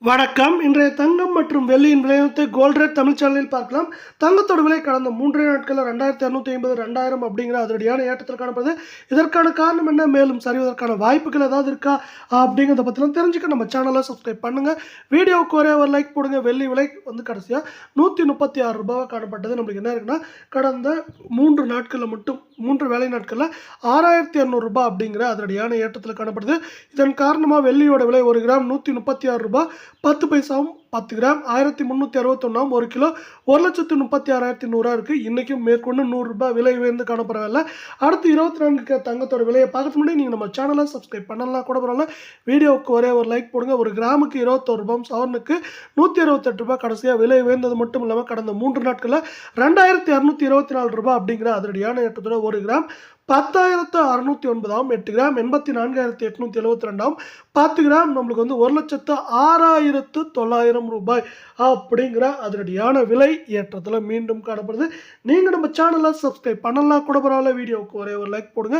வணக்கம். இன்றைய தங்கம் மற்றும் வெள்ளியின் விலையத்தை கோல்ட் ரேட் தமிழ் சேனலில் பார்க்கலாம். தங்கத்தோட விலை கடந்த 3 நாட்களில் 2650 2000 அப்படிங்கிற அதிரடியான ஏற்றத்தில் காணப்படுது. இதற்கான காரணம் என்ன, மேலும் சரிவதற்கான வாய்ப்புகள் ஏதாவது இருக்கா அப்படிங்கிறத பற்றிலாம் தெரிஞ்சுக்க நம்ம சேனலை சப்ஸ்கிரைப் பண்ணுங்க. வீடியோவுக்கு ஒரே ஒரு லைக் போடுங்க. வெள்ளி விலை கடைசியாக 136 ரூபாய் காணப்பட்டது. நம்மளுக்கு என்ன இருக்குன்னா, கடந்த 3 நாட்களில் மட்டும் 3 வேலை நாட்களில் 6200 ரூபாய் அப்படிங்கிற அதிரடியான ஏற்றத்தில் காணப்படுது. இதன் காரணமாக வெள்ளியோட விலை 1 கிராம் 136 ரூபாய் 10 பைசாவும் 10 கிராம் 1361 1 கிலோ 1,36,100 இருக்குது. இன்றைக்கும் மேற்கொண்டு 100 ரூபாய் விலை உயர்ந்து காணப்படவில்லை. அடுத்து 24 தங்கத்தோட விலையை பார்க்கறதுக்கு முன்னாடி நீங்கள் நம்ம சேனலை சப்ஸ்கிரைப் பண்ணலாம் கூட பரவாயில்ல. வீடியோவுக்கு ஒரே ஒரு லைக் போடுங்க. 1 கிராமுக்கு 21 ரூபாய், சவரனுக்கு 168 ரூபாய் கடைசியாக விலை உயர்ந்தது மட்டும் இல்லாமல் கடந்த 3 நாட்களில் 2224 ரூபாய் அப்படிங்கிற அதிரடியான ஏற்றத்தோட 1 கிராம் 10,609 8 கிராம் 84,872 10 கிராம் நம்மளுக்கு 1,06,900 ரூபாய் அப்படிங்கிற அதிரடியான விலை ஏற்றத்தில் மீண்டும் காணப்படுது. நீங்கள் நம்ம சேனலை சப்ஸ்கிரைப் பண்ணலாம் கூட பரவாயில்ல. வீடியோவுக்கு ஒரே ஒரு லைக் போடுங்க.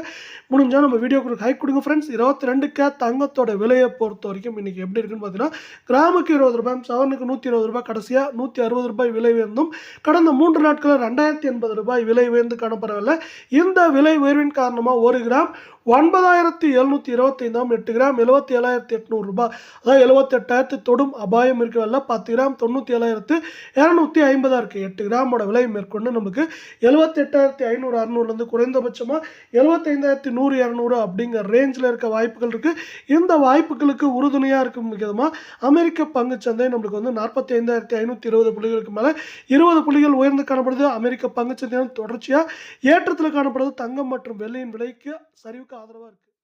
முடிஞ்சால் நம்ம வீடியோக்கு ஹைக் கொடுங்க ஃப்ரெண்ட்ஸ். 22 தங்கத்தோட விலையை பொறுத்த வரைக்கும் இன்றைக்கி எப்படி இருக்குன்னு பார்த்தீங்கன்னா, கிராமுக்கு 20 ரூபாய், சவரனுக்கு 120 ரூபாய், கடைசியாக 160 ரூபாய் விலை உயர்ந்தும் கடந்த 3 நாட்களில் 2080 ரூபாய் விலை உயர்ந்து காணப்படவில்லை. இந்த விலை உயர்வின் காரணமாக 1 கிராம் 9725 8 கிராம் 77,800 ரூபாய், அதாவது 78,000 தொடும் அபாயம் இருக்கவில்லை. 10 கிராம் 97,250 இருக்குது. 8 கிராமோட விலை மேற்கொண்டு நமக்கு 78,500 600 குறைந்தபட்சமாக 75,100 200 அப்படிங்கிற ரேஞ்சில் இருக்க வாய்ப்புகள் இருக்குது. இந்த வாய்ப்புகளுக்கு உறுதுணையாக இருக்கும் விதமாக அமெரிக்க பங்குச்சந்தை நம்மளுக்கு 45,520 புள்ளிகளுக்கு மேலே 20 புள்ளிகள் உயர்ந்து காணப்படுது. அமெரிக்க பங்குச்சந்தை தொடர்ச்சியாக ஏற்றத்தில் காணப்படுது. தங்கம் மற்றும் வெள்ளியின் விலைக்கு சரிவுக்கு ஆதரவாக இருக்குது.